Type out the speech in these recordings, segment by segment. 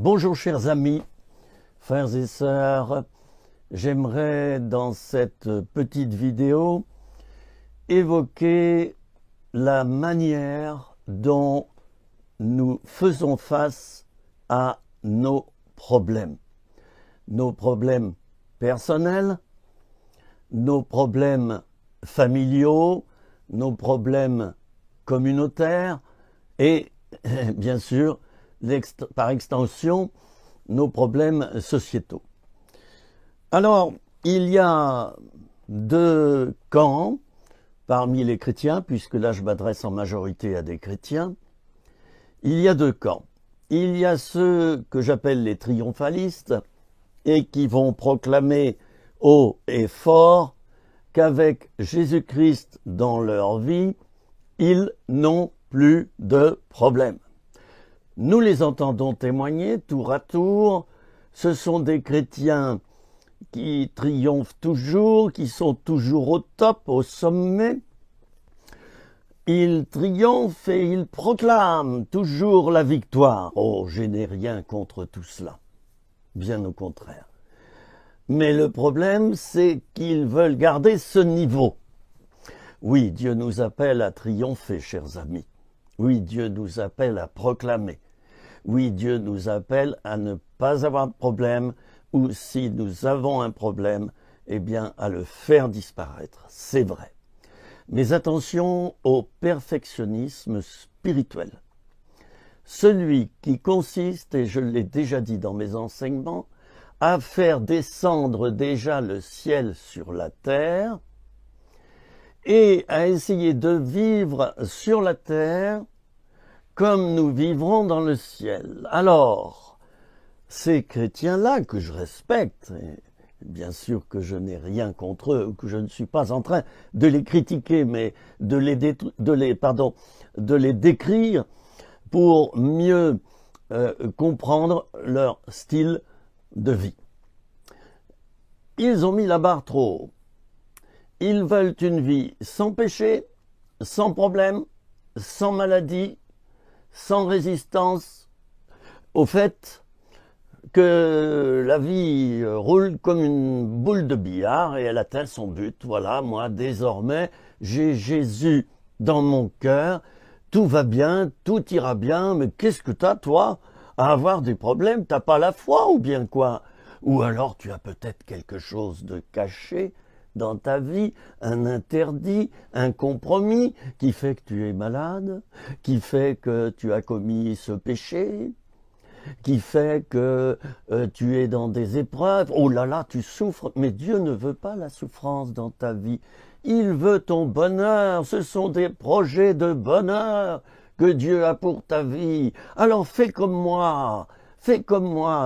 Bonjour chers amis, frères et sœurs, j'aimerais dans cette petite vidéo évoquer la manière dont nous faisons face à nos problèmes personnels, nos problèmes familiaux, nos problèmes communautaires et bien sûr par extension, nos problèmes sociétaux. Alors, il y a deux camps parmi les chrétiens, puisque là je m'adresse en majorité à des chrétiens. Il y a deux camps. Il y a ceux que j'appelle les triomphalistes et qui vont proclamer haut et fort qu'avec Jésus-Christ dans leur vie, ils n'ont plus de problème. Nous les entendons témoigner tour à tour. Ce sont des chrétiens qui triomphent toujours, qui sont toujours au top, au sommet. Ils triomphent et ils proclament toujours la victoire. Oh, je n'ai rien contre tout cela. Bien au contraire. Mais le problème, c'est qu'ils veulent garder ce niveau. Oui, Dieu nous appelle à triompher, chers amis. Oui, Dieu nous appelle à proclamer. Oui, Dieu nous appelle à ne pas avoir de problème, ou si nous avons un problème, eh bien, à le faire disparaître. C'est vrai. Mais attention au perfectionnisme spirituel. Celui qui consiste, et je l'ai déjà dit dans mes enseignements, à faire descendre déjà le ciel sur la terre et à essayer de vivre sur la terre comme nous vivrons dans le ciel. Alors, ces chrétiens-là que je respecte, et bien sûr que je n'ai rien contre eux, ou que je ne suis pas en train de les critiquer, mais de les décrire pour mieux comprendre leur style de vie. Ils ont mis la barre trop haut. Ils veulent une vie sans péché, sans problème, sans maladie, sans résistance au fait que la vie roule comme une boule de billard et elle atteint son but. Voilà, moi, désormais, j'ai Jésus dans mon cœur, tout va bien, tout ira bien, mais qu'est-ce que t'as, toi, à avoir des problèmes? T'as pas la foi ou bien quoi? Ou alors tu as peut-être quelque chose de caché dans ta vie, un interdit, un compromis qui fait que tu es malade, qui fait que tu as commis ce péché, qui fait que tu es dans des épreuves. Oh là là, tu souffres, mais Dieu ne veut pas la souffrance dans ta vie. Il veut ton bonheur, ce sont des projets de bonheur que Dieu a pour ta vie. Alors fais comme moi,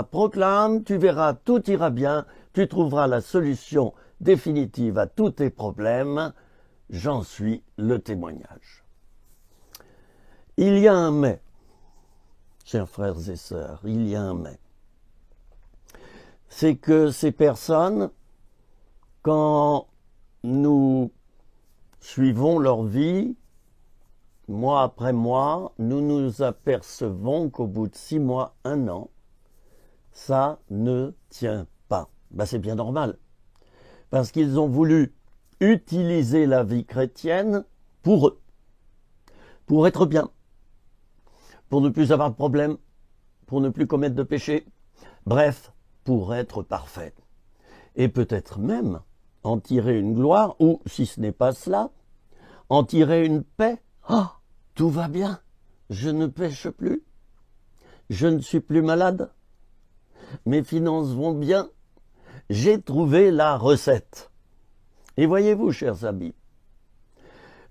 proclame, tu verras, tout ira bien, tu trouveras la solution définitive à tous tes problèmes, j'en suis le témoignage. Il y a un mais, chers frères et sœurs, il y a un mais. C'est que ces personnes, quand nous suivons leur vie, mois après mois, nous nous apercevons qu'au bout de 6 mois, 1 an, ça ne tient pas. Ben, c'est bien normal. Parce qu'ils ont voulu utiliser la vie chrétienne pour eux, pour être bien, pour ne plus avoir de problème, pour ne plus commettre de péché, bref, pour être parfait. Et peut-être même en tirer une gloire, ou si ce n'est pas cela, en tirer une paix. Oh, tout va bien, je ne pêche plus, je ne suis plus malade, mes finances vont bien, j'ai trouvé la recette. Et voyez-vous, chers amis,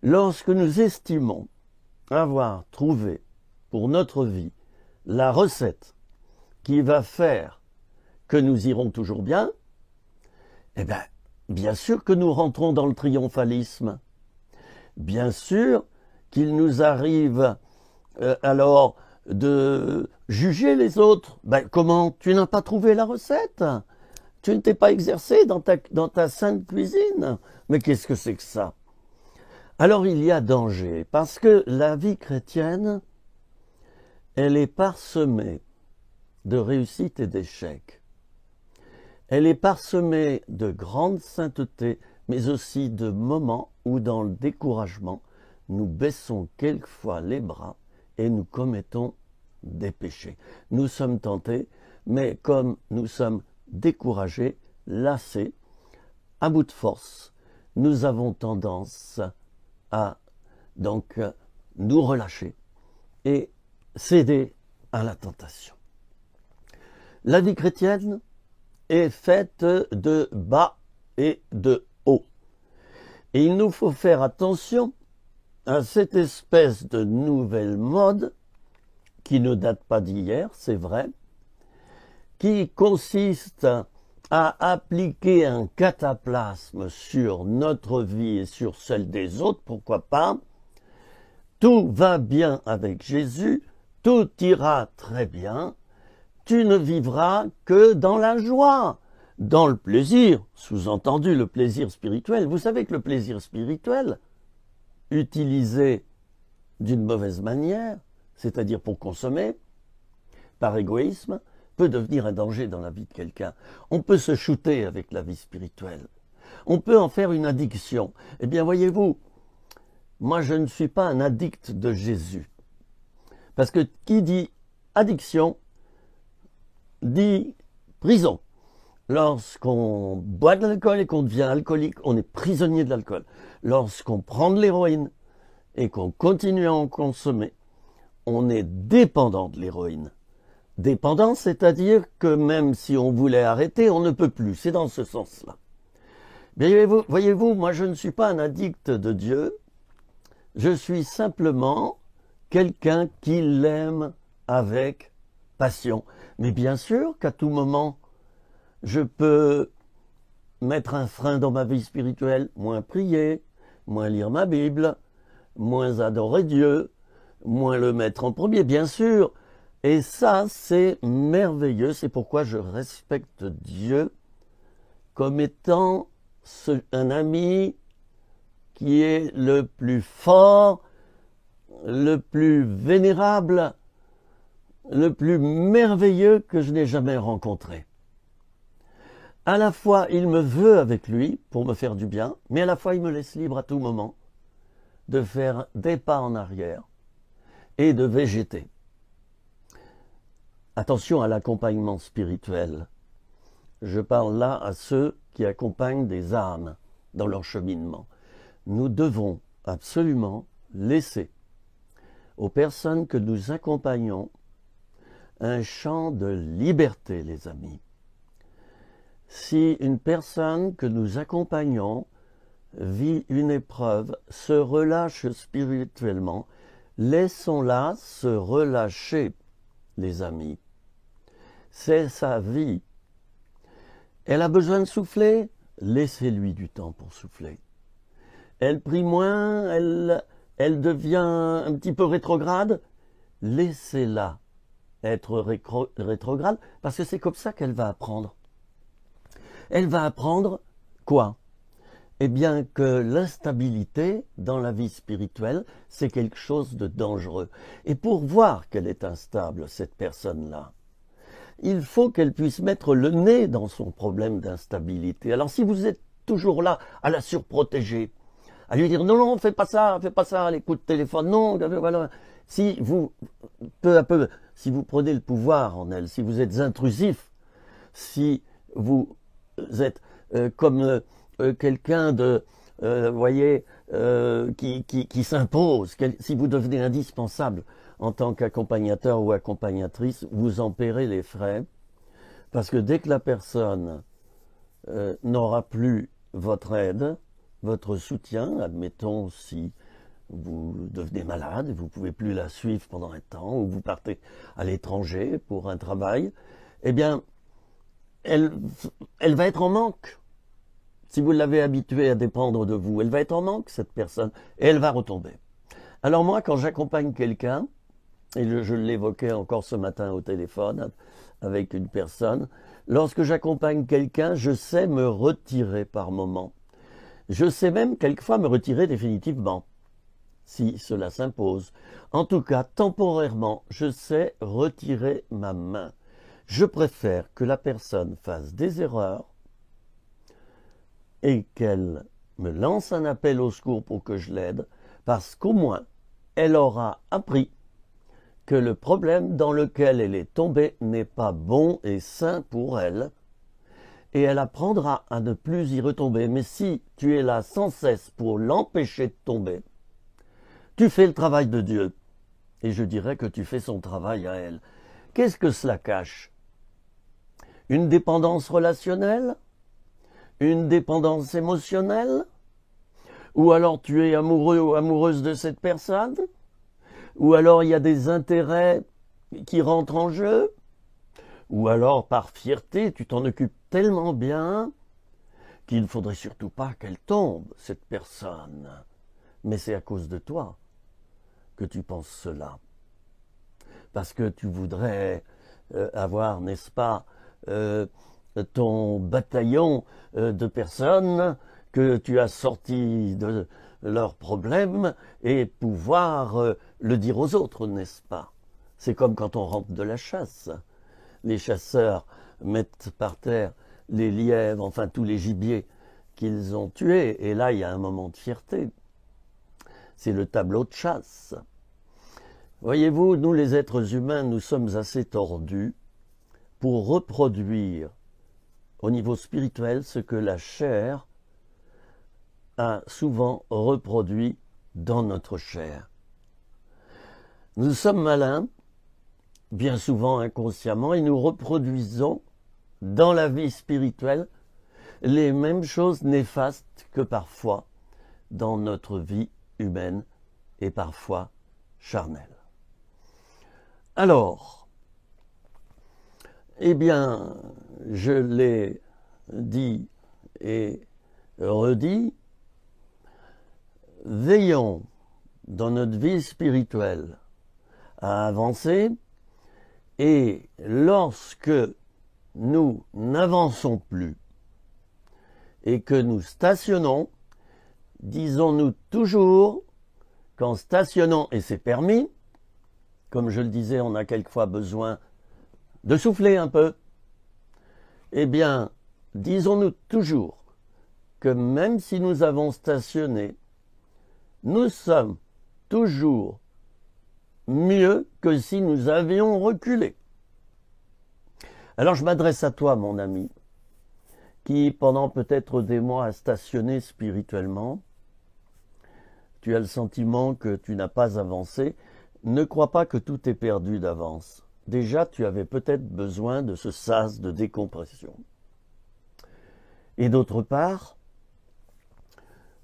lorsque nous estimons avoir trouvé pour notre vie la recette qui va faire que nous irons toujours bien, eh bien, bien sûr que nous rentrons dans le triomphalisme. Bien sûr qu'il nous arrive alors de juger les autres. Ben, comment? Tu n'as pas trouvé la recette? Tu ne t'es pas exercé dans ta sainte cuisine? Mais qu'est-ce que c'est que ça? Alors il y a danger, parce que la vie chrétienne, elle est parsemée de réussite et d'échec. Elle est parsemée de grande sainteté, mais aussi de moments où, dans le découragement, nous baissons quelquefois les bras et nous commettons des péchés. Nous sommes tentés, mais comme nous sommes découragés, lassés, à bout de force, nous avons tendance à donc nous relâcher et céder à la tentation. La vie chrétienne est faite de bas et de haut. Et il nous faut faire attention à cette espèce de nouvelle mode qui ne date pas d'hier, c'est vrai, qui consiste à appliquer un cataplasme sur notre vie et sur celle des autres, pourquoi pas. Tout va bien avec Jésus, tout ira très bien, tu ne vivras que dans la joie, dans le plaisir, sous-entendu le plaisir spirituel. Vous savez que le plaisir spirituel, utilisé d'une mauvaise manière, c'est-à-dire pour consommer, par égoïsme, peut devenir un danger dans la vie de quelqu'un. On peut se shooter avec la vie spirituelle. On peut en faire une addiction. Eh bien, voyez-vous, moi je ne suis pas un addict de Jésus. Parce que qui dit addiction, dit prison. Lorsqu'on boit de l'alcool et qu'on devient alcoolique, on est prisonnier de l'alcool. Lorsqu'on prend de l'héroïne et qu'on continue à en consommer, on est dépendant de l'héroïne. Dépendant, c'est-à-dire que même si on voulait arrêter, on ne peut plus. C'est dans ce sens-là. Voyez-vous, moi je ne suis pas un addict de Dieu. Je suis simplement quelqu'un qui l'aime avec passion. Mais bien sûr qu'à tout moment, je peux mettre un frein dans ma vie spirituelle, moins prier, moins lire ma Bible, moins adorer Dieu, moins le mettre en premier, bien sûr. Et ça, c'est merveilleux. C'est pourquoi je respecte Dieu comme étant un ami qui est le plus fort, le plus vénérable, le plus merveilleux que je n'ai jamais rencontré. À la fois, il me veut avec lui pour me faire du bien, mais à la fois, il me laisse libre à tout moment de faire des pas en arrière et de végéter. Attention à l'accompagnement spirituel. Je parle là à ceux qui accompagnent des âmes dans leur cheminement. Nous devons absolument laisser aux personnes que nous accompagnons un champ de liberté, les amis. Si une personne que nous accompagnons vit une épreuve, se relâche spirituellement, laissons-la se relâcher, les amis. C'est sa vie. Elle a besoin de souffler, laissez-lui du temps pour souffler. Elle prie moins, elle devient un petit peu rétrograde, laissez-la être rétrograde, parce que c'est comme ça qu'elle va apprendre. Elle va apprendre quoi? Eh bien que l'instabilité dans la vie spirituelle, c'est quelque chose de dangereux. Et pour voir qu'elle est instable, cette personne-là, il faut qu'elle puisse mettre le nez dans son problème d'instabilité. Alors si vous êtes toujours là à la surprotéger, à lui dire non, fais pas ça, les coups de téléphone, non, voilà. Si vous, peu à peu, si vous prenez le pouvoir en elle, si vous êtes intrusif, si vous êtes comme quelqu'un de, qui s'impose, si vous devenez indispensable en tant qu'accompagnateur ou accompagnatrice, vous en paierez les frais, parce que dès que la personne n'aura plus votre aide, votre soutien, admettons si vous devenez malade, vous ne pouvez plus la suivre pendant un temps, ou vous partez à l'étranger pour un travail, eh bien, elle va être en manque. Si vous l'avez habituée à dépendre de vous, elle va être en manque, cette personne, et elle va retomber. Alors moi, quand j'accompagne quelqu'un, et je l'évoquais encore ce matin au téléphone avec une personne, lorsque j'accompagne quelqu'un, je sais me retirer par moment. Je sais même quelquefois me retirer définitivement, si cela s'impose. En tout cas, temporairement, je sais retirer ma main. Je préfère que la personne fasse des erreurs et qu'elle me lance un appel au secours pour que je l'aide, parce qu'au moins, elle aura appris que le problème dans lequel elle est tombée n'est pas bon et sain pour elle, et elle apprendra à ne plus y retomber. Mais si tu es là sans cesse pour l'empêcher de tomber, tu fais le travail de Dieu, et je dirais que tu fais son travail à elle. Qu'est-ce que cela cache? Une dépendance relationnelle? Une dépendance émotionnelle? Ou alors tu es amoureux ou amoureuse de cette personne? Ou alors il y a des intérêts qui rentrent en jeu? Ou alors par fierté, tu t'en occupes tellement bien qu'il ne faudrait surtout pas qu'elle tombe, cette personne. Mais c'est à cause de toi que tu penses cela. Parce que tu voudrais avoir, n'est-ce pas, ton bataillon de personnes que tu as sortis de leurs problèmes et pouvoir le dire aux autres, n'est-ce pas? C'est comme quand on rentre de la chasse. Les chasseurs mettent par terre les lièvres, enfin tous les gibiers qu'ils ont tués, et là il y a un moment de fierté. C'est le tableau de chasse. Voyez-vous, nous les êtres humains, nous sommes assez tordus pour reproduire au niveau spirituel ce que la chair a souvent reproduit dans notre chair. Nous sommes malins, bien souvent inconsciemment, et nous reproduisons dans la vie spirituelle les mêmes choses néfastes que parfois dans notre vie humaine et parfois charnelle. Alors, eh bien, je l'ai dit et redit, veillons dans notre vie spirituelle à avancer, et lorsque nous n'avançons plus et que nous stationnons, disons-nous toujours qu'en stationnant, et c'est permis, comme je le disais, on a quelquefois besoin de souffler un peu, eh bien, disons-nous toujours que même si nous avons stationné, nous sommes toujours mieux que si nous avions reculé. Alors je m'adresse à toi, mon ami, qui pendant peut-être des mois a stationné spirituellement. Tu as le sentiment que tu n'as pas avancé. Ne crois pas que tout est perdu d'avance. Déjà, tu avais peut-être besoin de ce sas de décompression. Et d'autre part,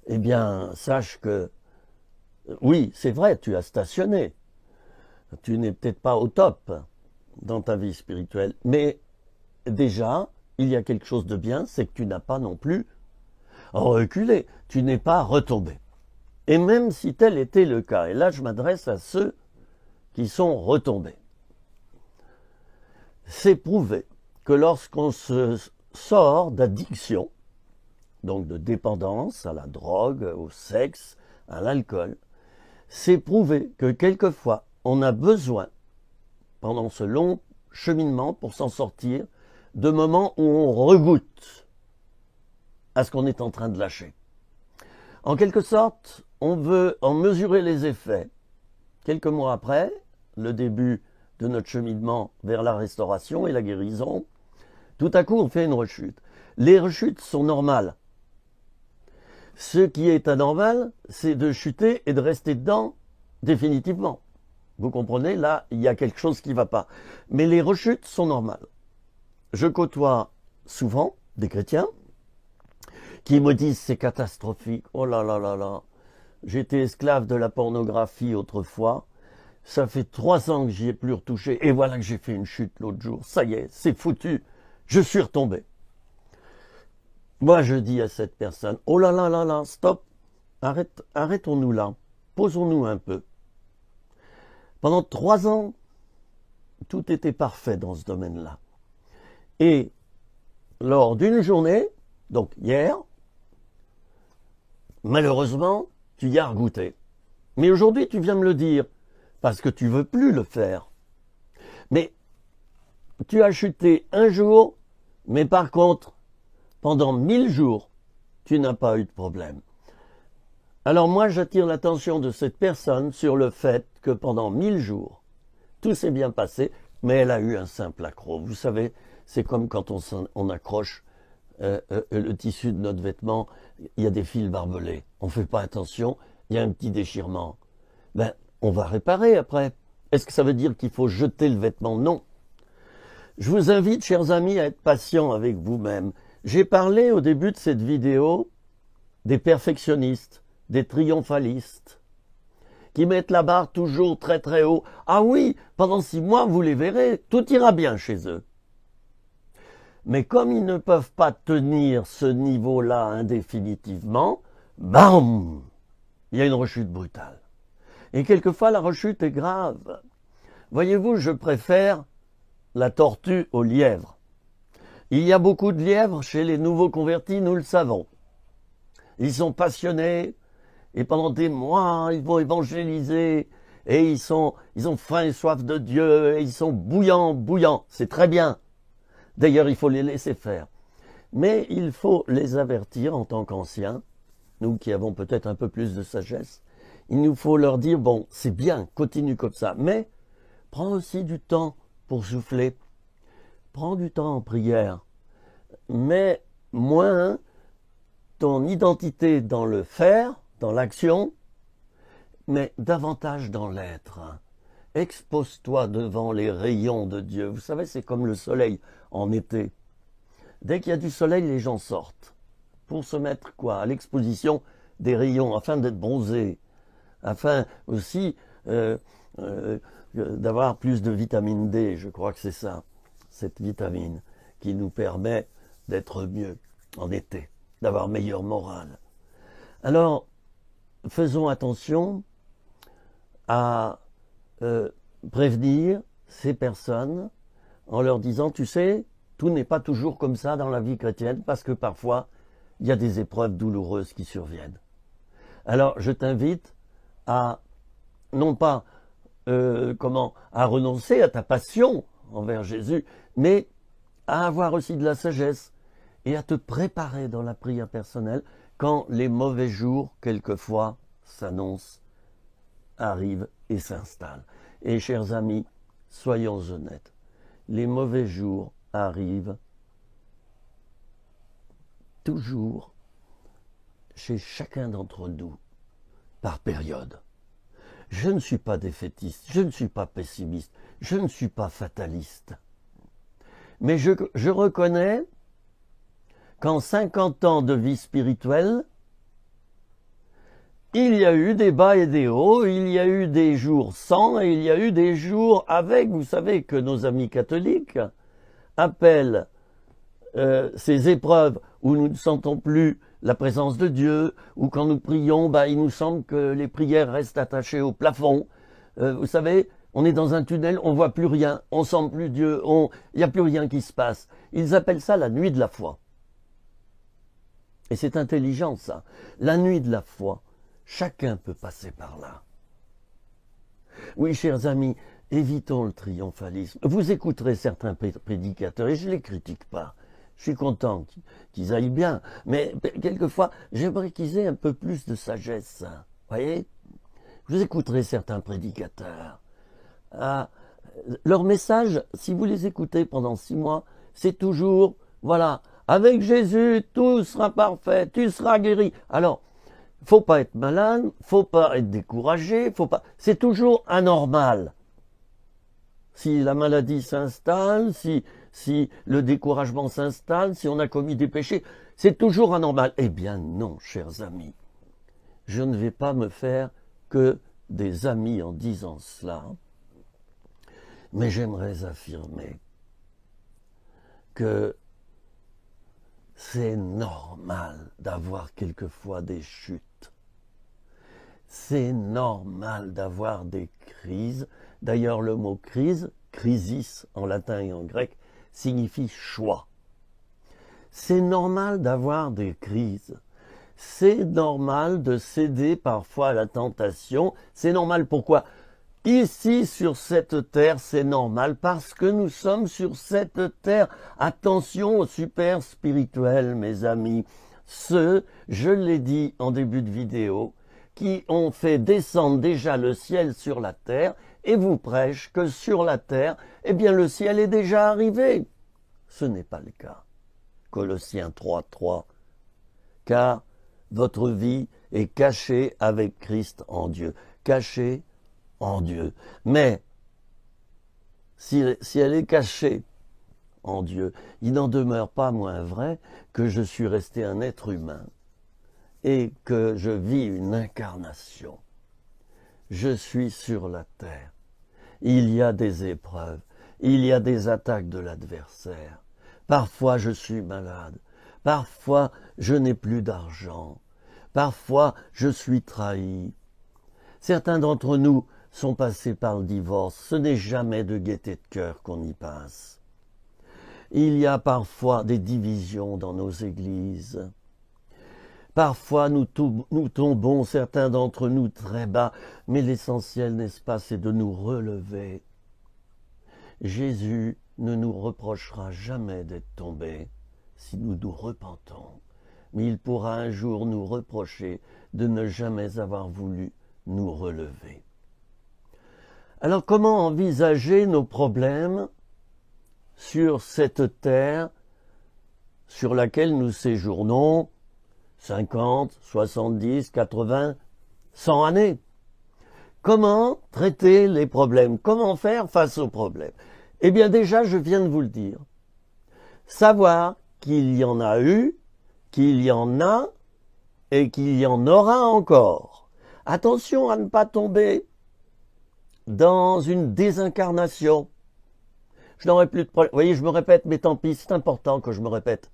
eh bien, sache que, oui, c'est vrai, tu as stationné. Tu n'es peut-être pas au top dans ta vie spirituelle, mais déjà, il y a quelque chose de bien, c'est que tu n'as pas non plus reculé, tu n'es pas retombé. Et même si tel était le cas, et là je m'adresse à ceux qui sont retombés, c'est prouvé que lorsqu'on se sort d'addiction, donc de dépendance à la drogue, au sexe, à l'alcool, c'est prouvé que quelquefois on a besoin, pendant ce long cheminement pour s'en sortir, de moments où on regoute à ce qu'on est en train de lâcher. En quelque sorte, on veut en mesurer les effets. Quelques mois après, le début de notre cheminement vers la restauration et la guérison, tout à coup on fait une rechute. Les rechutes sont normales. Ce qui est anormal, c'est de chuter et de rester dedans définitivement. Vous comprenez, là, il y a quelque chose qui ne va pas. Mais les rechutes sont normales. Je côtoie souvent des chrétiens qui me disent c'est catastrophique, oh là là là là, j'étais esclave de la pornographie autrefois, ça fait 3 ans que j'y ai plus retouché, et voilà que j'ai fait une chute l'autre jour, ça y est, c'est foutu, je suis retombé. Moi je dis à cette personne, oh là là là là, stop, arrêtons-nous là, posons-nous un peu. Pendant 3 ans, tout était parfait dans ce domaine-là. Et lors d'une journée, donc hier, malheureusement, tu y as regoûté. Mais aujourd'hui, tu viens me le dire, parce que tu veux plus le faire. Mais tu as chuté un jour, mais par contre, pendant 1000 jours, tu n'as pas eu de problème. Alors moi, j'attire l'attention de cette personne sur le fait que pendant 1000 jours, tout s'est bien passé, mais elle a eu un simple accroc. Vous savez, c'est comme quand on accroche le tissu de notre vêtement, il y a des fils barbelés. On ne fait pas attention, il y a un petit déchirement. Ben, on va réparer après. Est-ce que ça veut dire qu'il faut jeter le vêtement? Non. Je vous invite, chers amis, à être patient avec vous-même. J'ai parlé au début de cette vidéo des perfectionnistes, des triomphalistes, qui mettent la barre toujours très très haut. Ah oui, pendant 6 mois, vous les verrez, tout ira bien chez eux. Mais comme ils ne peuvent pas tenir ce niveau-là indéfinitivement, bam, il y a une rechute brutale. Et quelquefois, la rechute est grave. Voyez-vous, je préfère la tortue au lièvre. Il y a beaucoup de lièvres chez les nouveaux convertis, nous le savons. Ils sont passionnés, et pendant des mois, ils vont évangéliser, et ils ont faim et soif de Dieu, et ils sont bouillants, c'est très bien. D'ailleurs, il faut les laisser faire. Mais il faut les avertir en tant qu'anciens, nous qui avons peut-être un peu plus de sagesse, il nous faut leur dire, bon, c'est bien, continue comme ça, mais prends aussi du temps pour souffler, prends du temps en prière, mais moins ton identité dans le faire, dans l'action, mais davantage dans l'être. Expose-toi devant les rayons de Dieu. Vous savez, c'est comme le soleil en été. Dès qu'il y a du soleil, les gens sortent pour se mettre quoi à l'exposition des rayons, afin d'être bronzés, afin aussi d'avoir plus de vitamine D. Je crois que c'est ça, cette vitamine qui nous permet d'être mieux en été, d'avoir meilleure morale. Alors, faisons attention à prévenir ces personnes en leur disant, tu sais, tout n'est pas toujours comme ça dans la vie chrétienne, parce que parfois, il y a des épreuves douloureuses qui surviennent. Alors, je t'invite à, non pas à renoncer à ta passion envers Jésus, mais à avoir aussi de la sagesse et à te préparer dans la prière personnelle quand les mauvais jours, quelquefois, s'annoncent, arrivent et s'installent. Et chers amis, soyons honnêtes, les mauvais jours arrivent toujours chez chacun d'entre nous, par période. Je ne suis pas défaitiste, je ne suis pas pessimiste, je ne suis pas fataliste. Mais je reconnais qu'en 50 ans de vie spirituelle, il y a eu des bas et des hauts, il y a eu des jours sans et il y a eu des jours avec. Vous savez que nos amis catholiques appellent ces épreuves où nous ne sentons plus la présence de Dieu, ou quand nous prions, il nous semble que les prières restent attachées au plafond. Vous savez, on est dans un tunnel, on ne voit plus rien, on ne sent plus Dieu, il n'y a plus rien qui se passe. Ils appellent ça la nuit de la foi. Et c'est intelligent ça. La nuit de la foi, chacun peut passer par là. Oui, chers amis, évitons le triomphalisme. Vous écouterez certains prédicateurs, et je ne les critique pas. Je suis content qu'ils aillent bien, mais quelquefois, j'aimerais qu'ils aient un peu plus de sagesse. Voyez, vous écouterez certains prédicateurs. Leur message, si vous les écoutez pendant 6 mois, c'est toujours, voilà, avec Jésus, tout sera parfait, tu seras guéri. Alors, faut pas être malade, faut pas être découragé, c'est toujours anormal. Si la maladie s'installe, si le découragement s'installe, si on a commis des péchés, c'est toujours anormal. Eh bien non, chers amis, je ne vais pas me faire que des amis en disant cela, mais j'aimerais affirmer que c'est normal d'avoir quelquefois des chutes. C'est normal d'avoir des crises. D'ailleurs, le mot crise, crisis en latin et en grec, signifie choix. C'est normal d'avoir des crises. C'est normal de céder parfois à la tentation. C'est normal, pourquoi? Ici, sur cette terre, c'est normal parce que nous sommes sur cette terre. Attention aux super spirituels, mes amis. Ceux, je l'ai dit en début de vidéo, qui ont fait descendre déjà le ciel sur la terre et vous prêchent que sur la terre, eh bien, le ciel est déjà arrivé. Ce n'est pas le cas. Colossiens 3:3. Car votre vie est cachée avec Christ en Dieu. Cachée en Dieu. Mais si elle est cachée en Dieu, il n'en demeure pas moins vrai que je suis resté un être humain et que je vis une incarnation. Je suis sur la terre. Il y a des épreuves, il y a des attaques de l'adversaire. Parfois je suis malade, parfois je n'ai plus d'argent, parfois je suis trahi. Certains d'entre nous sont passés par le divorce, ce n'est jamais de gaieté de cœur qu'on y passe. Il y a parfois des divisions dans nos églises. Parfois nous tombons, certains d'entre nous, très bas, mais l'essentiel, n'est-ce pas, c'est de nous relever. Jésus ne nous reprochera jamais d'être tombés si nous nous repentons, mais il pourra un jour nous reprocher de ne jamais avoir voulu nous relever. Alors comment envisager nos problèmes sur cette terre sur laquelle nous séjournons 50, 70, 80, 100 années? Comment traiter les problèmes? Comment faire face aux problèmes? Eh bien déjà, je viens de vous le dire. Savoir qu'il y en a eu, qu'il y en a et qu'il y en aura encore. Attention à ne pas tomber dans une désincarnation. Je n'aurai plus de problème. Vous voyez, je me répète, mais tant pis, c'est important que je me répète.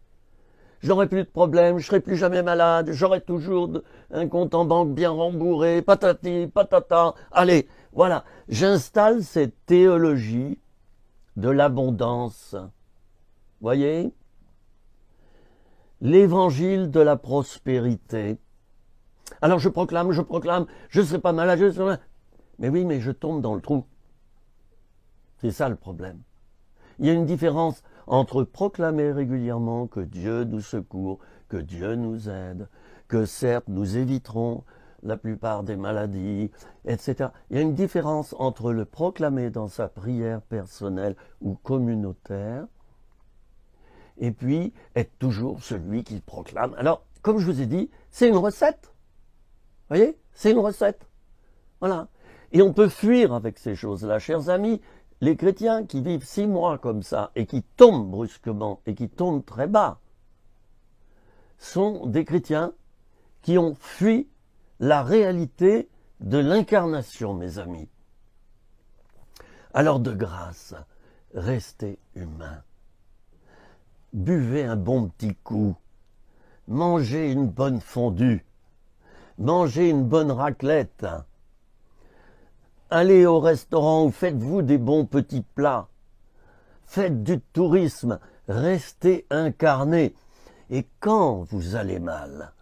Je n'aurai plus de problème, je serai plus jamais malade, j'aurai toujours un compte en banque bien rembourré, patati, patata. Allez, voilà, j'installe cette théologie de l'abondance. Voyez? L'évangile de la prospérité. Alors je proclame, je ne serai pas malade, je ne serai pas... Mais oui, mais je tombe dans le trou. C'est ça le problème. Il y a une différence entre proclamer régulièrement que Dieu nous secourt, que Dieu nous aide, que certes nous éviterons la plupart des maladies, etc. Il y a une différence entre le proclamer dans sa prière personnelle ou communautaire et puis être toujours celui qui proclame. Alors, comme je vous ai dit, c'est une recette. Vous voyez? C'est une recette. Voilà. Et on peut fuir avec ces choses-là, chers amis. Les chrétiens qui vivent 6 mois comme ça et qui tombent brusquement et qui tombent très bas sont des chrétiens qui ont fui la réalité de l'incarnation, mes amis. Alors de grâce, restez humains. Buvez un bon petit coup. Mangez une bonne fondue. Mangez une bonne raclette. Allez au restaurant ou faites-vous des bons petits plats. Faites du tourisme. Restez incarnés. Et quand vous allez mal,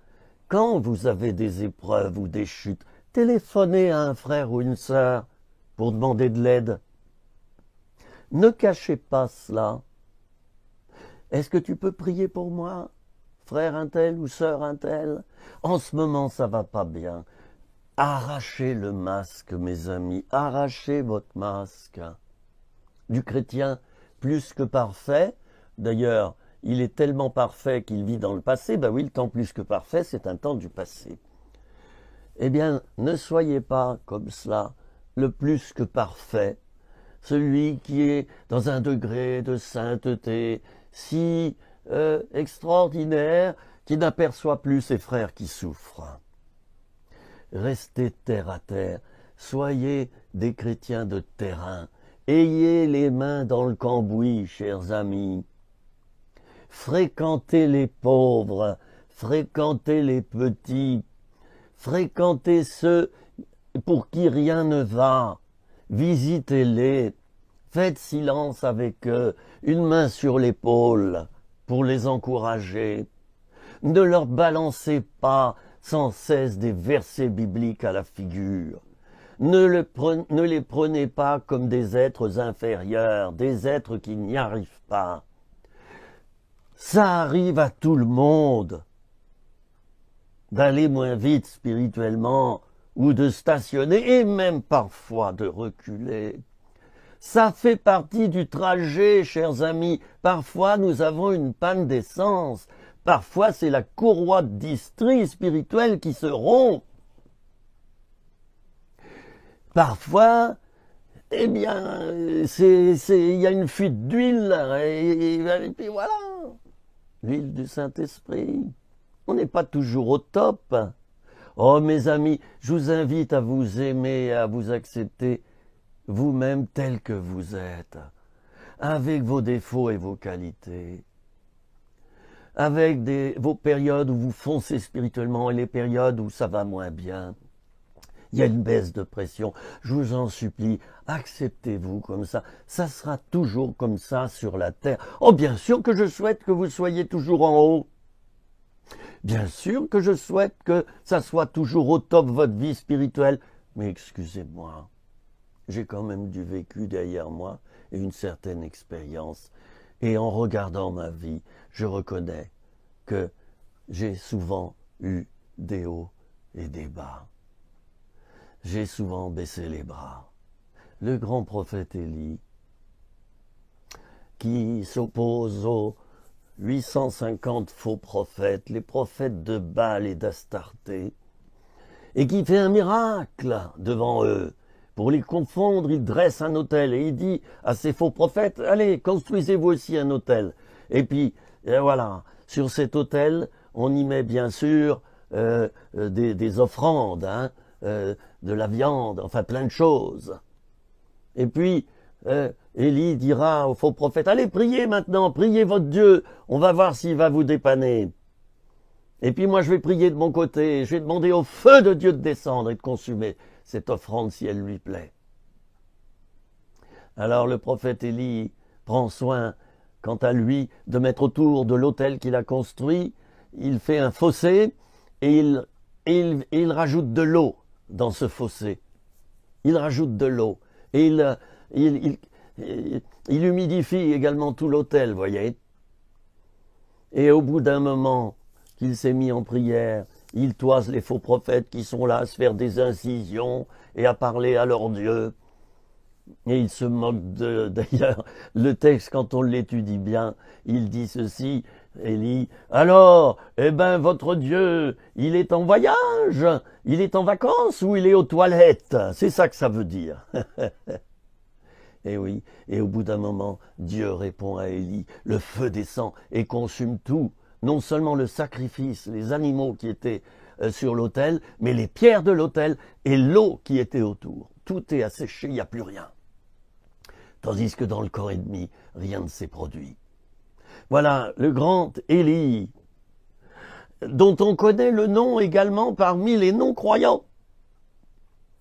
quand vous avez des épreuves ou des chutes, téléphonez à un frère ou une sœur pour demander de l'aide. Ne cachez pas cela. Est-ce que tu peux prier pour moi, frère un tel ou sœur un tel? En ce moment, ça va pas bien. Arrachez le masque, mes amis, arrachez votre masque. Du chrétien plus que parfait, d'ailleurs, il est tellement parfait qu'il vit dans le passé, ben oui, le temps plus que parfait, c'est un temps du passé. Eh bien, ne soyez pas comme cela, le plus que parfait, celui qui est dans un degré de sainteté si extraordinaire qu'il n'aperçoit plus ses frères qui souffrent. Restez terre à terre, soyez des chrétiens de terrain, ayez les mains dans le cambouis, chers amis. Fréquentez les pauvres, fréquentez les petits, fréquentez ceux pour qui rien ne va, visitez-les, faites silence avec eux, une main sur l'épaule pour les encourager. Ne leur balancez pas sans cesse des versets bibliques à la figure. ne les prenez pas comme des êtres inférieurs, des êtres qui n'y arrivent pas. Ça arrive à tout le monde d'aller moins vite spirituellement ou de stationner et même parfois de reculer. Ça fait partie du trajet, chers amis. Parfois, nous avons une panne d'essence. Parfois, c'est la courroie de distrie spirituelle qui se rompt. Parfois, eh bien, il y a une fuite d'huile, et puis voilà, l'huile du Saint-Esprit. On n'est pas toujours au top. Oh, mes amis, je vous invite à vous aimer, à vous accepter vous-même tel que vous êtes, avec vos défauts et vos qualités, avec vos périodes où vous foncez spirituellement et les périodes où ça va moins bien. Il y a une baisse de pression. Je vous en supplie, acceptez-vous comme ça. Ça sera toujours comme ça sur la terre. Oh, bien sûr que je souhaite que vous soyez toujours en haut. Bien sûr que je souhaite que ça soit toujours au top votre vie spirituelle. Mais excusez-moi, j'ai quand même du vécu derrière moi et une certaine expérience. Et en regardant ma vie, je reconnais que j'ai souvent eu des hauts et des bas. J'ai souvent baissé les bras. Le grand prophète Élie, qui s'oppose aux 850 faux prophètes, les prophètes de Baal et d'Astarté, et qui fait un miracle devant eux. Pour les confondre, il dresse un autel et il dit à ces faux prophètes, allez, construisez-vous aussi un autel. Et puis, voilà, sur cet autel, on y met bien sûr des offrandes, hein, de la viande, enfin plein de choses. Et puis, Élie dira aux faux prophètes, allez, priez maintenant, priez votre Dieu, on va voir s'il va vous dépanner. Et puis moi, je vais prier de mon côté, je vais demander au feu de Dieu de descendre et de consumer cette offrande si elle lui plaît. Alors le prophète Élie prend soin, quant à lui, de mettre autour de l'autel qu'il a construit, il fait un fossé et il rajoute de l'eau dans ce fossé. Il rajoute de l'eau et il humidifie également tout l'autel, voyez. Et au bout d'un moment qu'il s'est mis en prière, il toise les faux prophètes qui sont là à se faire des incisions et à parler à leur Dieu. Et il se moque d'ailleurs, le texte, quand on l'étudie bien, il dit ceci, Élie, alors, eh ben, votre Dieu, il est en voyage, il est en vacances ou il est aux toilettes? C'est ça que ça veut dire. Et oui, et au bout d'un moment, Dieu répond à Élie, le feu descend et consume tout, non seulement le sacrifice, les animaux qui étaient sur l'autel, mais les pierres de l'autel et l'eau qui était autour. Tout est asséché, il n'y a plus rien. Tandis que dans le corps ennemi, rien ne s'est produit. Voilà le grand Élie, dont on connaît le nom également parmi les non-croyants,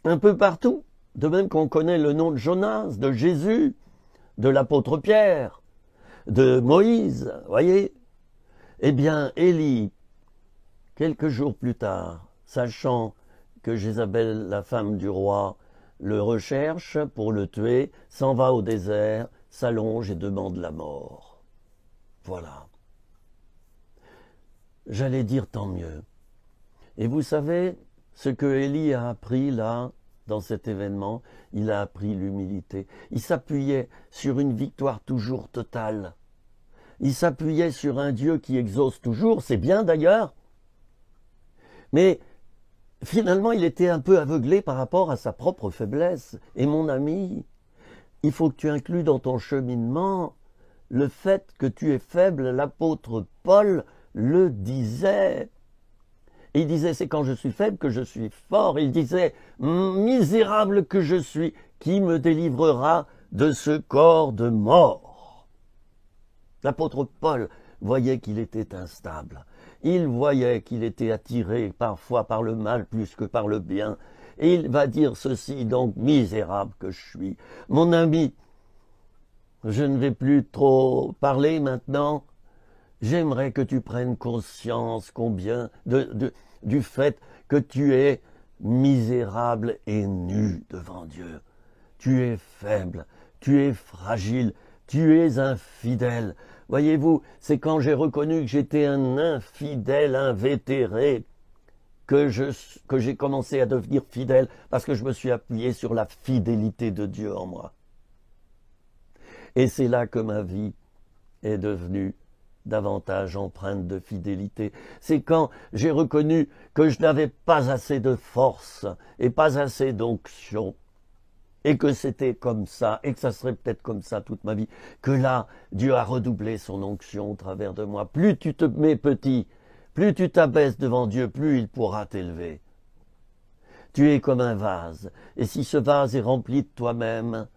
un peu partout, de même qu'on connaît le nom de Jonas, de Jésus, de l'apôtre Pierre, de Moïse, voyez. Eh bien, Élie, quelques jours plus tard, sachant que Jézabel, la femme du roi, le recherche pour le tuer, s'en va au désert, s'allonge et demande la mort. Voilà. J'allais dire tant mieux. Et vous savez, ce que Élie a appris là, dans cet événement, il a appris l'humilité. Il s'appuyait sur une victoire toujours totale. Il s'appuyait sur un Dieu qui exauce toujours, c'est bien d'ailleurs. Mais finalement, il était un peu aveuglé par rapport à sa propre faiblesse. Et mon ami, il faut que tu inclues dans ton cheminement le fait que tu es faible. L'apôtre Paul le disait. Il disait, c'est quand je suis faible que je suis fort. Il disait, misérable que je suis, qui me délivrera de ce corps de mort? L'apôtre Paul voyait qu'il était instable. Il voyait qu'il était attiré parfois par le mal plus que par le bien. Et il va dire ceci, donc, misérable que je suis. Mon ami, je ne vais plus trop parler maintenant. J'aimerais que tu prennes conscience combien du fait que tu es misérable et nu devant Dieu. Tu es faible, tu es fragile, tu es infidèle. Voyez-vous, c'est quand j'ai reconnu que j'étais un infidèle invétéré que j'ai commencé à devenir fidèle, parce que je me suis appuyé sur la fidélité de Dieu en moi. Et c'est là que ma vie est devenue davantage empreinte de fidélité. C'est quand j'ai reconnu que je n'avais pas assez de force et pas assez d'onction, et que c'était comme ça, et que ça serait peut-être comme ça toute ma vie, que là, Dieu a redoublé son onction au travers de moi. Plus tu te mets petit, plus tu t'abaisses devant Dieu, plus il pourra t'élever. Tu es comme un vase, et si ce vase est rempli de toi-même,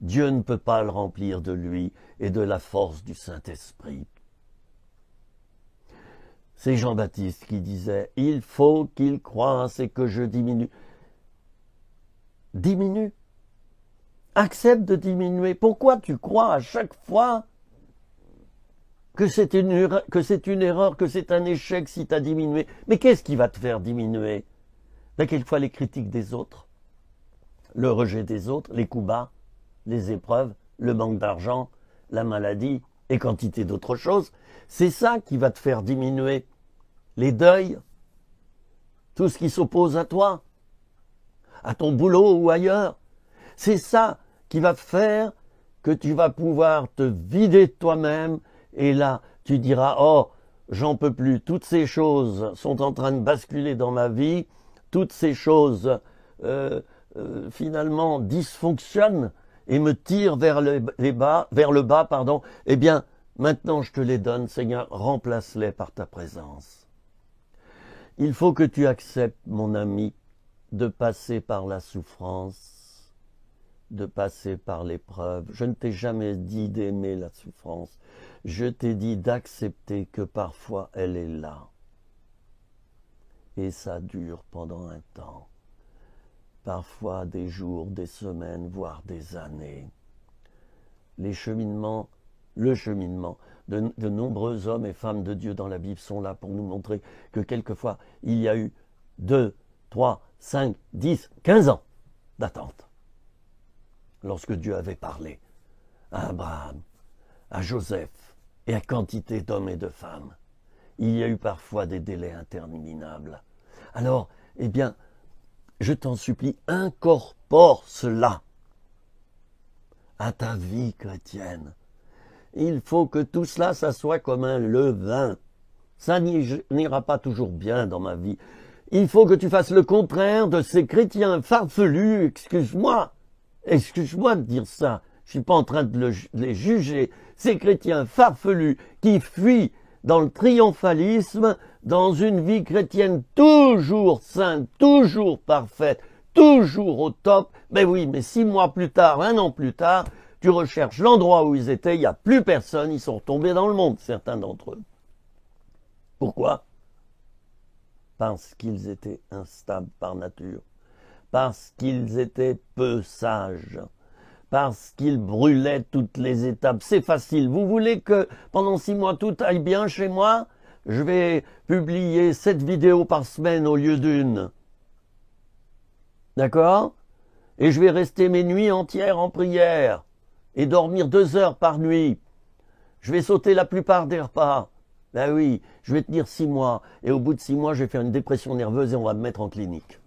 Dieu ne peut pas le remplir de lui et de la force du Saint-Esprit. C'est Jean-Baptiste qui disait « Il faut qu'il croisse et que je diminue. » Diminue. Accepte de diminuer. Pourquoi tu crois à chaque fois que c'est une erreur, que c'est un échec si tu as diminué? Mais qu'est-ce qui va te faire diminuer? Quelquefois les critiques des autres, le rejet des autres, les coups bas, les épreuves, le manque d'argent, la maladie et quantité d'autres choses. C'est ça qui va te faire diminuer. Les deuils, tout ce qui s'oppose à toi, à ton boulot ou ailleurs. C'est ça qui va faire que tu vas pouvoir te vider de toi-même et là, tu diras « Oh, j'en peux plus, toutes ces choses sont en train de basculer dans ma vie, toutes ces choses finalement dysfonctionnent et me tirent vers le bas, eh bien, maintenant je te les donne, Seigneur, remplace-les par ta présence. » Il faut que tu acceptes, mon ami, de passer par la souffrance, de passer par l'épreuve. Je ne t'ai jamais dit d'aimer la souffrance. Je t'ai dit d'accepter que parfois elle est là. Et ça dure pendant un temps. Parfois des jours, des semaines, voire des années. Le cheminement de nombreux hommes et femmes de Dieu dans la Bible sont là pour nous montrer que quelquefois il y a eu 2, 3, 5, 10, 15 ans d'attente. Lorsque Dieu avait parlé à Abraham, à Joseph et à quantité d'hommes et de femmes, il y a eu parfois des délais interminables. Alors, eh bien, je t'en supplie, incorpore cela à ta vie chrétienne. Il faut que tout cela, ça soit comme un levain. Ça n'ira pas toujours bien dans ma vie. Il faut que tu fasses le contraire de ces chrétiens farfelus, excuse-moi de dire ça, je suis pas en train de les juger, ces chrétiens farfelus qui fuient dans le triomphalisme, dans une vie chrétienne toujours sainte, toujours parfaite, toujours au top. Mais oui, mais 6 mois plus tard, 1 an plus tard, tu recherches l'endroit où ils étaient, il n'y a plus personne, ils sont retombés dans le monde, certains d'entre eux. Pourquoi? Parce qu'ils étaient instables par nature, parce qu'ils étaient peu sages, parce qu'ils brûlaient toutes les étapes. C'est facile. Vous voulez que pendant 6 mois tout aille bien chez moi? Je vais publier 7 vidéos par semaine au lieu d'1. D'accord? Et je vais rester mes nuits entières en prière et dormir 2 heures par nuit. Je vais sauter la plupart des repas. Ben oui, je vais tenir 6 mois. Et au bout de 6 mois, je vais faire une dépression nerveuse et on va me mettre en clinique.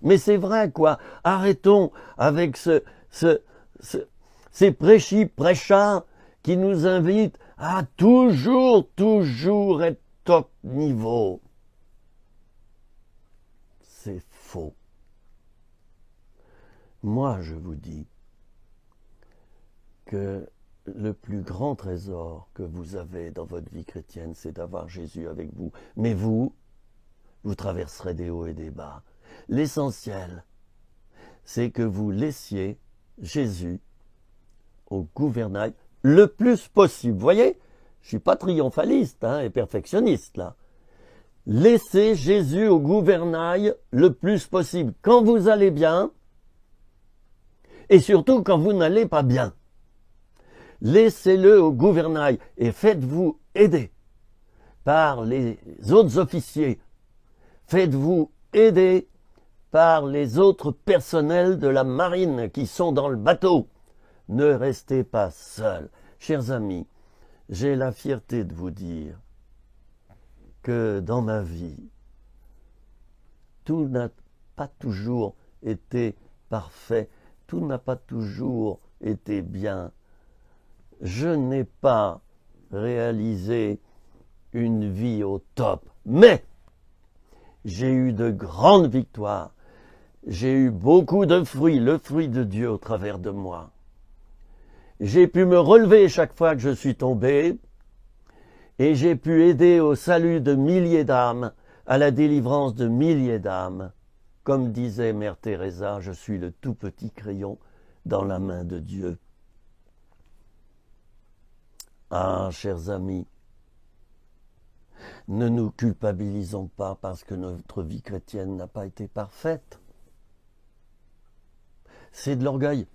Mais c'est vrai, quoi. Arrêtons avec ces prêchis-prêchats qui nous invitent à toujours être top niveau. C'est faux. Moi, je vous dis que le plus grand trésor que vous avez dans votre vie chrétienne, c'est d'avoir Jésus avec vous. Mais vous traverserez des hauts et des bas. L'essentiel, c'est que vous laissiez Jésus au gouvernail le plus possible. Vous voyez, je ne suis pas triomphaliste et perfectionniste là. Laissez Jésus au gouvernail le plus possible. Quand vous allez bien, et surtout quand vous n'allez pas bien. Laissez-le au gouvernail et faites-vous aider par les autres officiers. Faites-vous aidé par les autres personnels de la marine qui sont dans le bateau. Ne restez pas seuls. Chers amis, j'ai la fierté de vous dire que dans ma vie, tout n'a pas toujours été parfait, tout n'a pas toujours été bien. Je n'ai pas réalisé une vie au top, mais j'ai eu de grandes victoires. J'ai eu beaucoup de fruits, le fruit de Dieu au travers de moi. J'ai pu me relever chaque fois que je suis tombé et j'ai pu aider au salut de milliers d'âmes, à la délivrance de milliers d'âmes. Comme disait Mère Teresa, je suis le tout petit crayon dans la main de Dieu. Ah, chers amis, ne nous culpabilisons pas parce que notre vie chrétienne n'a pas été parfaite. C'est de l'orgueil.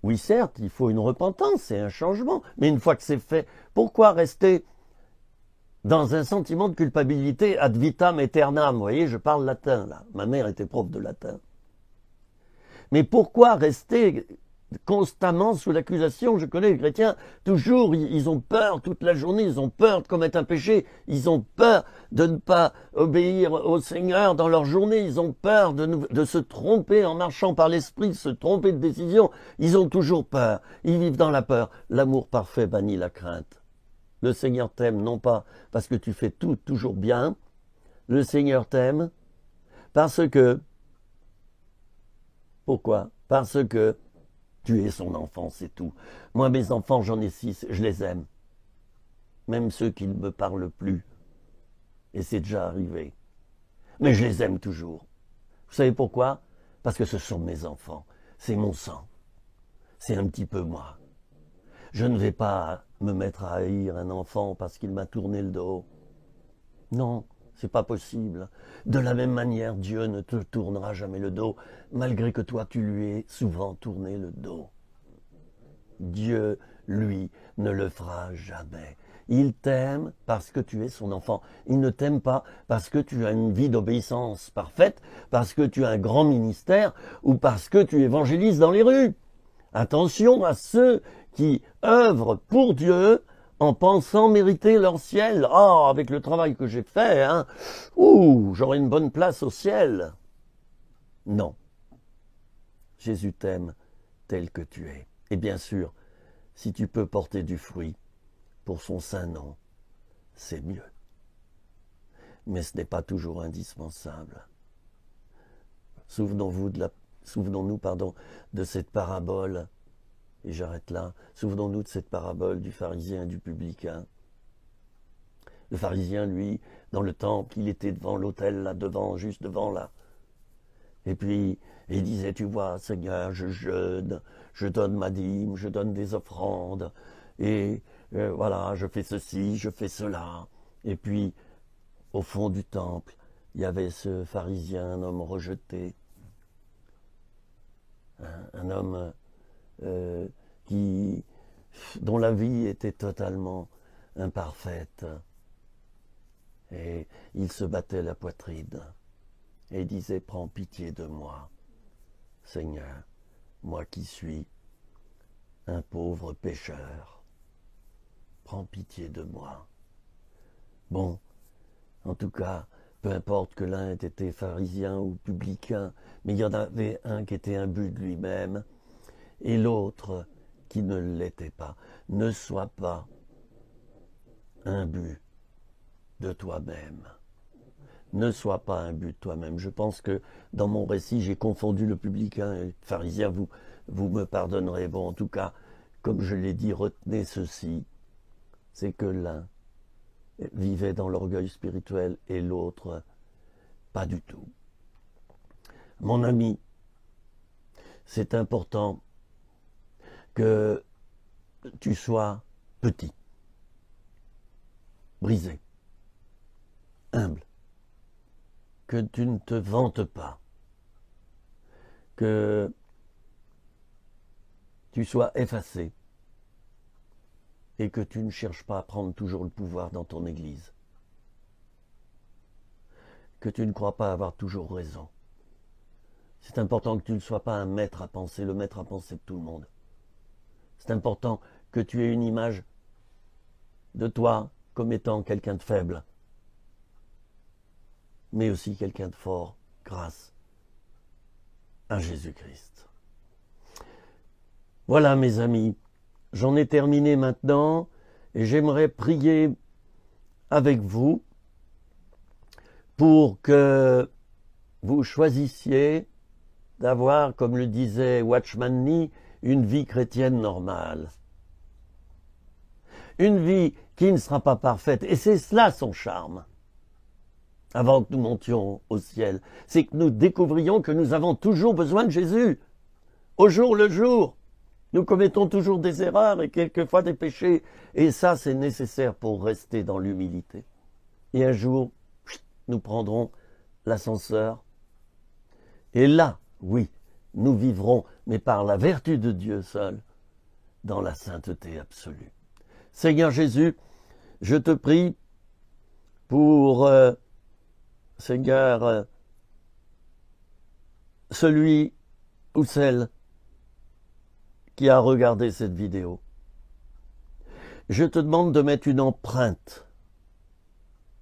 Oui, certes, il faut une repentance, c'est un changement, mais une fois que c'est fait, pourquoi rester dans un sentiment de culpabilité ad vitam aeternam? Vous voyez, je parle latin, là. Ma mère était prof de latin. Mais pourquoi rester constamment sous l'accusation? Je connais les chrétiens, toujours, ils ont peur toute la journée, ils ont peur de commettre un péché, ils ont peur de ne pas obéir au Seigneur dans leur journée, ils ont peur de se tromper en marchant par l'esprit, de se tromper de décision, ils ont toujours peur, ils vivent dans la peur. L'amour parfait bannit la crainte. Le Seigneur t'aime non pas parce que tu fais tout toujours bien, le Seigneur t'aime parce que... Pourquoi? Parce que tu es son enfant, c'est tout. Moi, mes enfants, j'en ai 6, je les aime. Même ceux qui ne me parlent plus. Et c'est déjà arrivé. Mais je les aime toujours. Vous savez pourquoi? Parce que ce sont mes enfants. C'est mon sang. C'est un petit peu moi. Je ne vais pas me mettre à haïr un enfant parce qu'il m'a tourné le dos. Non, c'est pas possible. De la même manière, Dieu ne te tournera jamais le dos, malgré que toi tu lui aies souvent tourné le dos. Dieu, lui, ne le fera jamais. Il t'aime parce que tu es son enfant. Il ne t'aime pas parce que tu as une vie d'obéissance parfaite, parce que tu as un grand ministère ou parce que tu évangélises dans les rues. Attention à ceux qui œuvrent pour Dieu en pensant mériter leur ciel. Ah, avec le travail que j'ai fait, hein, j'aurai une bonne place au ciel. Non. Jésus t'aime tel que tu es. Et bien sûr, si tu peux porter du fruit pour son saint nom, c'est mieux. Mais ce n'est pas toujours indispensable. Souvenons-nous de cette parabole, et j'arrête là, souvenons-nous de cette parabole du pharisien et du publicain. Le pharisien, lui, dans le temple, il était devant l'autel, là, devant, juste devant, là. Et puis, il disait, tu vois, Seigneur, je jeûne, je donne ma dîme, je donne des offrandes, et voilà, je fais ceci, je fais cela. Et puis, au fond du temple, il y avait ce pharisien, un homme rejeté, un homme dont la vie était totalement imparfaite. Et il se battait la poitrine et disait, prends pitié de moi, Seigneur, moi qui suis un pauvre pécheur. Prends pitié de moi. Bon, en tout cas, peu importe que l'un ait été pharisien ou publicain, mais il y en avait un qui était imbu de lui-même et l'autre qui ne l'était pas. Ne sois pas imbu de toi-même. Ne sois pas imbu de toi-même. Je pense que dans mon récit, j'ai confondu le publicain et le pharisien. Vous me pardonnerez. Bon, en tout cas, comme je l'ai dit, retenez ceci, c'est que l'un vivait dans l'orgueil spirituel et l'autre pas du tout. Mon ami, c'est important que tu sois petit, brisé, humble, que tu ne te vantes pas, que tu sois effacé et que tu ne cherches pas à prendre toujours le pouvoir dans ton église. que tu ne crois pas avoir toujours raison. C'est important que tu ne sois pas un maître à penser, le maître à penser de tout le monde. C'est important que tu aies une image de toi comme étant quelqu'un de faible, mais aussi quelqu'un de fort grâce à Jésus-Christ. Voilà mes amis, j'en ai terminé maintenant et j'aimerais prier avec vous pour que vous choisissiez d'avoir, comme le disait Watchman Nee, une vie chrétienne normale. Une vie qui ne sera pas parfaite, et c'est cela son charme. Avant que nous montions au ciel, c'est que nous découvrions que nous avons toujours besoin de Jésus. Au jour le jour, nous commettons toujours des erreurs et quelquefois des péchés, et ça c'est nécessaire pour rester dans l'humilité. Et un jour, nous prendrons l'ascenseur, et là, oui, nous vivrons, mais par la vertu de Dieu seul, dans la sainteté absolue. Seigneur Jésus, je te prie pour, Seigneur, celui ou celle qui a regardé cette vidéo. Je te demande de mettre une empreinte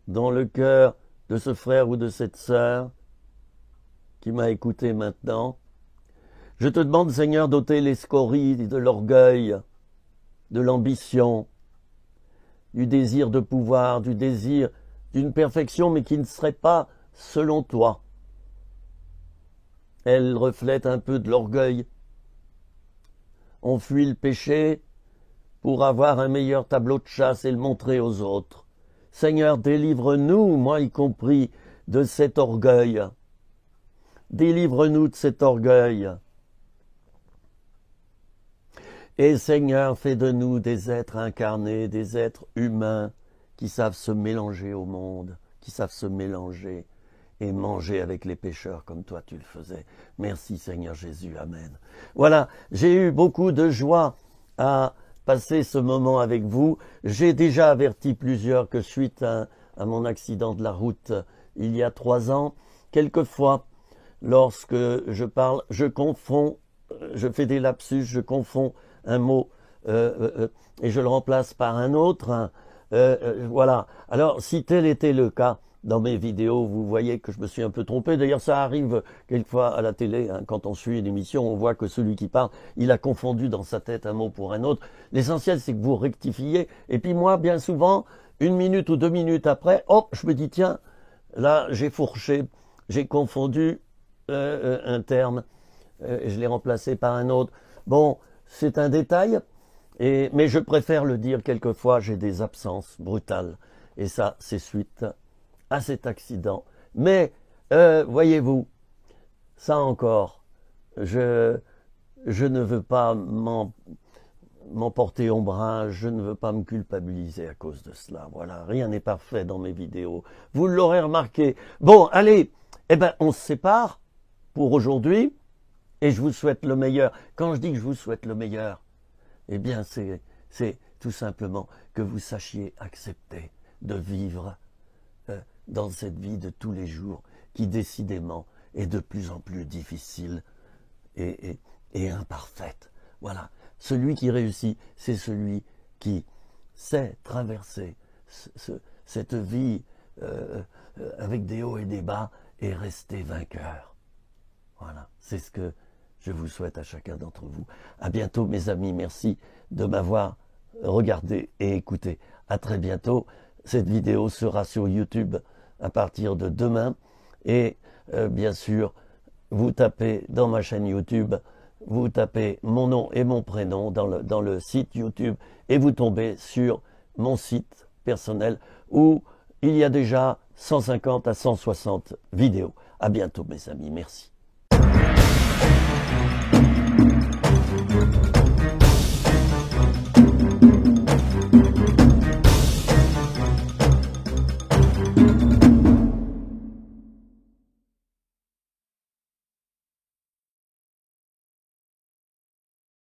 dans le cœur de ce frère ou de cette sœur qui m'a écouté maintenant. Je te demande, Seigneur, d'ôter les scories de l'orgueil, de l'ambition, du désir de pouvoir, du désir d'une perfection, mais qui ne serait pas selon toi. Elle reflète un peu de l'orgueil. On fuit le péché pour avoir un meilleur tableau de chasse et le montrer aux autres. Seigneur, délivre-nous, moi y compris, de cet orgueil. Délivre-nous de cet orgueil. Et Seigneur, fais de nous des êtres incarnés, des êtres humains qui savent se mélanger au monde, qui savent se mélanger et manger avec les pécheurs comme toi tu le faisais. Merci Seigneur Jésus, Amen. Voilà, j'ai eu beaucoup de joie à passer ce moment avec vous. J'ai déjà averti plusieurs que suite à mon accident de la route il y a 3 ans, quelquefois, lorsque je parle, je confonds, je fais des lapsus, je confonds un mot et je le remplace par un autre. Voilà. Alors, si tel était le cas dans mes vidéos, vous voyez que je me suis un peu trompé. D'ailleurs, ça arrive quelquefois à la télé, hein, quand on suit une émission, on voit que celui qui parle, il a confondu dans sa tête un mot pour un autre. L'essentiel, c'est que vous rectifiez. Et puis moi, bien souvent, 1 minute ou 2 minutes après, hop, je me dis, tiens, là, j'ai fourché, j'ai confondu un terme, je l'ai remplacé par un autre. Bon, c'est un détail, mais je préfère le dire quelquefois, j'ai des absences brutales. Et ça, c'est suite à cet accident. Mais, voyez-vous, ça encore, je ne veux pas m'emporter ombrage, je ne veux pas me culpabiliser à cause de cela. Voilà, rien n'est parfait dans mes vidéos. Vous l'aurez remarqué. Bon, allez, eh ben, on se sépare pour aujourd'hui. Et je vous souhaite le meilleur. Quand je dis que je vous souhaite le meilleur, eh bien c'est tout simplement que vous sachiez accepter de vivre dans cette vie de tous les jours qui décidément est de plus en plus difficile et imparfaite. Voilà. Celui qui réussit, c'est celui qui sait traverser cette vie avec des hauts et des bas et rester vainqueur. Voilà. C'est ce que je vous souhaite à chacun d'entre vous. À bientôt mes amis, merci de m'avoir regardé et écouté. À très bientôt. Cette vidéo sera sur YouTube à partir de demain. Et bien sûr, vous tapez dans ma chaîne YouTube, vous tapez mon nom et mon prénom dans le site YouTube et vous tombez sur mon site personnel où il y a déjà 150 à 160 vidéos. À bientôt mes amis, merci.